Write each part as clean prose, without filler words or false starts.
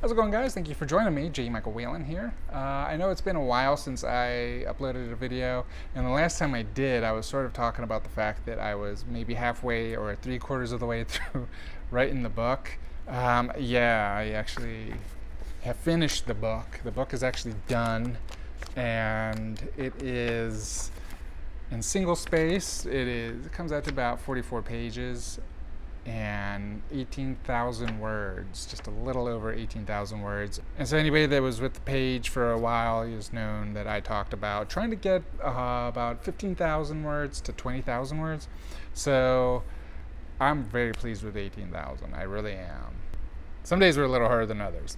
How's it going, guys? Thank you for joining me. J. Michael Whalen here. I know it's been a while since I uploaded a video, and the last time I did, I was sort of talking about the fact that I was maybe halfway or 3/4 of the way through writing the book. Yeah, I actually have finished the book. The book is actually done, and it is in single space. It comes out to about 44 pages. And 18,000 words, just a little over 18,000 words. And so anybody that was with the page for a while has known that I talked about trying to get about 15,000 words to 20,000 words. So I'm very pleased with 18,000, I really am. Some days were a little harder than others.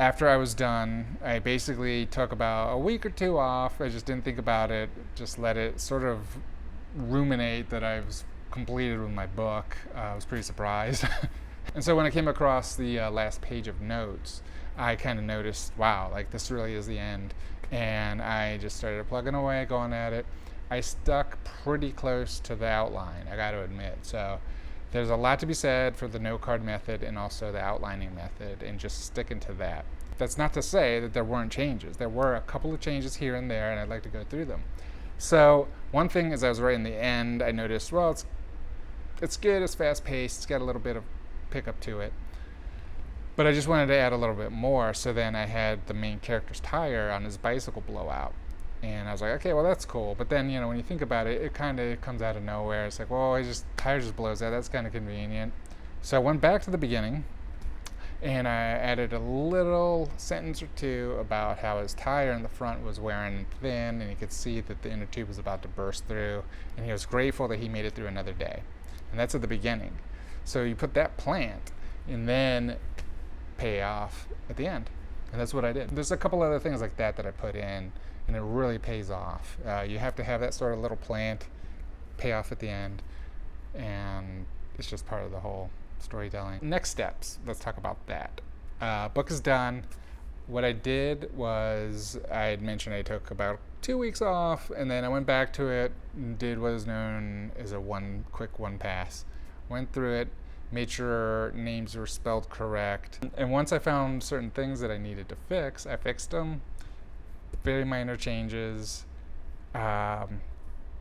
After I was done, I basically took about a week or two off. I just didn't think about it, just let it sort of ruminate that I was completed with my book. I was pretty surprised. And so when I came across the last page of notes, I kind of noticed, wow, like this really is the end. And I just started plugging away, going at it. I stuck pretty close to the outline, I got to admit. So there's a lot to be said for the note card method and also the outlining method, and just sticking to that. That's not to say that there weren't changes. There were a couple of changes here and there, and I'd like to go through them. So one thing as I was writing the end, I noticed, well, it's good, it's fast-paced, it's got a little bit of pickup to it. But I just wanted to add a little bit more, so then I had the main character's tire on his bicycle blow out. And I was like, okay, well, that's cool. But then, when you think about it, it kind of comes out of nowhere. It's like, well, tire just blows out. That's kind of convenient. So I went back to the beginning, and I added a little sentence or two about how his tire in the front was wearing thin, and he could see that the inner tube was about to burst through, and he was grateful that he made it through another day. And that's at the beginning. So you put that plant and then pay off at the end. And that's what I did. There's a couple other things like that I put in, and it really pays off. You have to have that sort of little plant pay off at the end, and it's just part of the whole storytelling. Next steps, let's talk about that. Book is done. What I did was, I had mentioned I took about 2 weeks off, and then I went back to it and did what is known as a quick one pass. Went through it, made sure names were spelled correct, and once I found certain things that I needed to fix, I fixed them. Very minor changes. And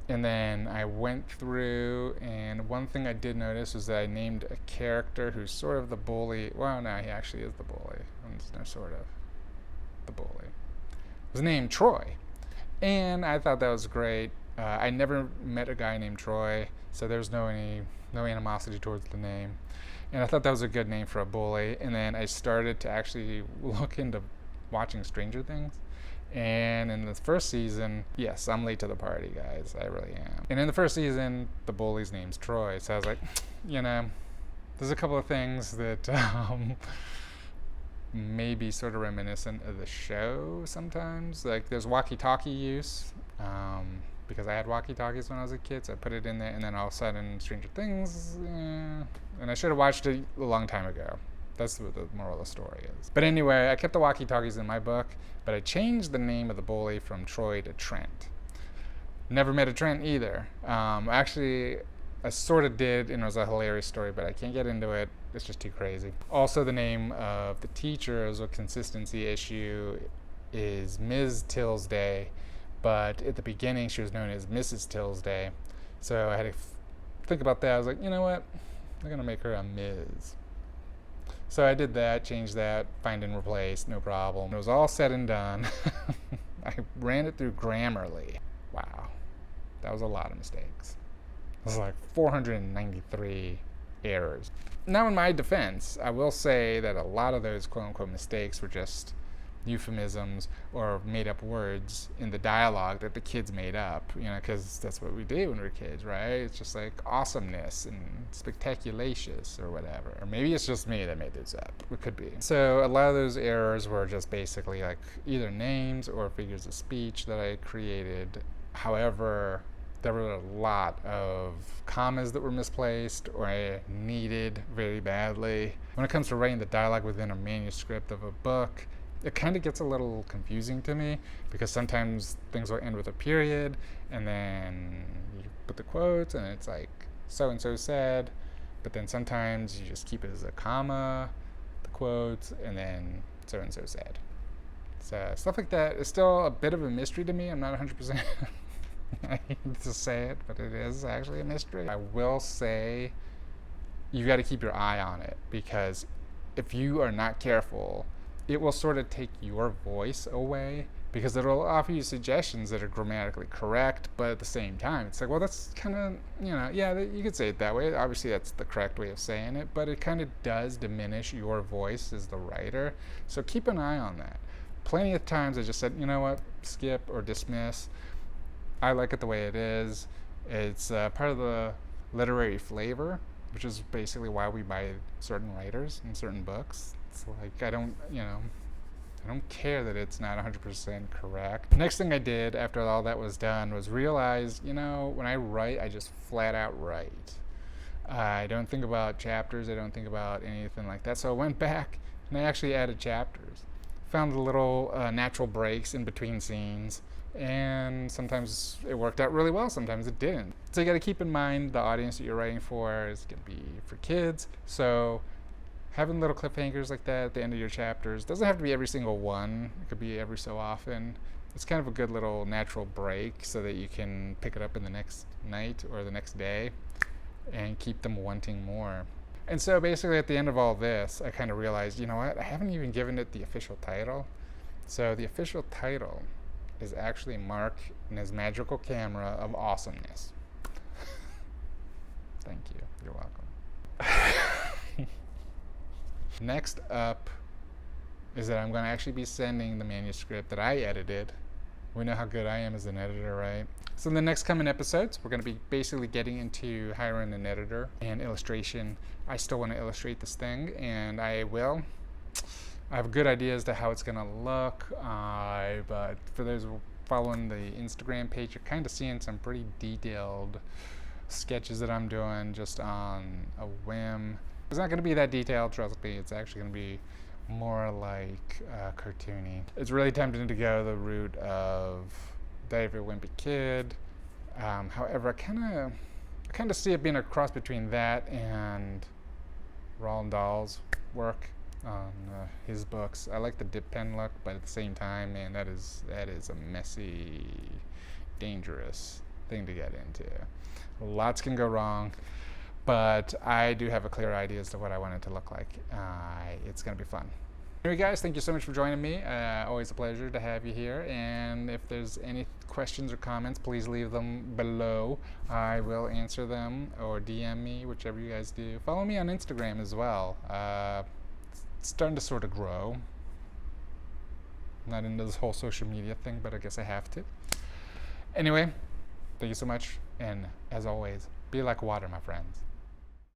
then I went through, and one thing I did notice was that I named a character who's sort of the bully. Well, no, he actually is the bully. No, sort of the bully. Was named Troy. And I thought that was great. I never met a guy named Troy, so there's no animosity towards the name. And I thought that was a good name for a bully. And then I started to actually look into watching Stranger Things. And in the first season, yes, I'm late to the party, guys. I really am. And in the first season, the bully's name's Troy. So I was like, there's a couple of things that maybe sort of reminiscent of the show sometimes. Like there's walkie-talkie use, because I had walkie-talkies when I was a kid, so I put it in there, and then all of a sudden Stranger Things, and I should have watched it a long time ago. That's what the moral of the story is. But anyway, I kept the walkie-talkies in my book, but I changed the name of the bully from Troy to Trent. Never met a Trent either. Actually, I sort of did, and it was a hilarious story, but I can't get into it. It's just too crazy. Also, the name of the teacher is a consistency issue, is Ms. Tilsday, but at the beginning she was known as Mrs. Tilsday. So I had to think about that. I was like, you know what? I'm going to make her a Ms. So I did that, changed that, find and replace, no problem. It was all said and done. I ran it through Grammarly. Wow, that was a lot of mistakes. It was like 493 errors. Now in my defense, I will say that a lot of those quote-unquote mistakes were just euphemisms or made-up words in the dialogue that the kids made up, because that's what we do when we're kids, right? It's just like awesomeness and spectaculatious or whatever. Or maybe it's just me that made those up. It could be. So a lot of those errors were just basically like either names or figures of speech that I created. However, there were a lot of commas that were misplaced or I needed very badly. When it comes to writing the dialogue within a manuscript of a book, it kind of gets a little confusing to me, because sometimes things will end with a period, and then you put the quotes, and it's like, so-and-so said, but then sometimes you just keep it as a comma. The quotes, and then so and so said. So stuff like that is still a bit of a mystery to me. I'm not 100%. I hate to say it, but it is actually a mystery. I will say you got to keep your eye on it, because if you are not careful, it will sort of take your voice away, because it'll offer you suggestions that are grammatically correct, but at the same time, it's like, well, that's kind of, yeah, you could say it that way. Obviously, that's the correct way of saying it, but it kind of does diminish your voice as the writer. So keep an eye on that. Plenty of times I just said, you know what, skip or dismiss. I like it the way it is. It's part of the literary flavor, which is basically why we buy certain writers and certain books. It's like, I don't care that it's not 100% correct. Next thing I did after all that was done was realize, when I write, I just flat out write. I don't think about chapters. I don't think about anything like that. So I went back and I actually added chapters. Found the little natural breaks in between scenes, and sometimes it worked out really well, sometimes it didn't. So you got to keep in mind the audience that you're writing for is going to be for kids. So having little cliffhangers like that at the end of your chapters doesn't have to be every single one. It could be every so often. It's kind of a good little natural break so that you can pick it up in the next night or the next day and keep them wanting more. And so basically at the end of all this, I kind of realized, you know what, I haven't even given it the official title. So the official title is actually Mark and his magical camera of awesomeness. Thank you. You're welcome. Next up is that I'm going to actually be sending the manuscript that I edited. We know how good I am as an editor, right? So in the next coming episodes, we're going to be basically getting into hiring an editor and illustration. I still want to illustrate this thing, and I will. I have a good idea as to how it's going to look, but for those following the Instagram page, you're kind of seeing some pretty detailed sketches that I'm doing just on a whim. It's not going to be that detailed, trust me. It's actually going to be more like cartoony. It's really tempting to go the route of David Wimpy Kid. However, I kind of see it being a cross between that and Roald Dahl's work on his books. I like the dip pen look, but at the same time, man, that is a messy, dangerous thing to get into. Lots can go wrong, but I do have a clear idea as to what I want it to look like. It's going to be fun. Anyway, guys, thank you so much for joining me. Always a pleasure to have you here. And if there's any questions or comments, please leave them below. I will answer them, or DM me, whichever you guys do. Follow me on Instagram as well. It's starting to sort of grow. I'm not into this whole social media thing, but I guess I have to. Anyway, thank you so much. And as always, be like water, my friends.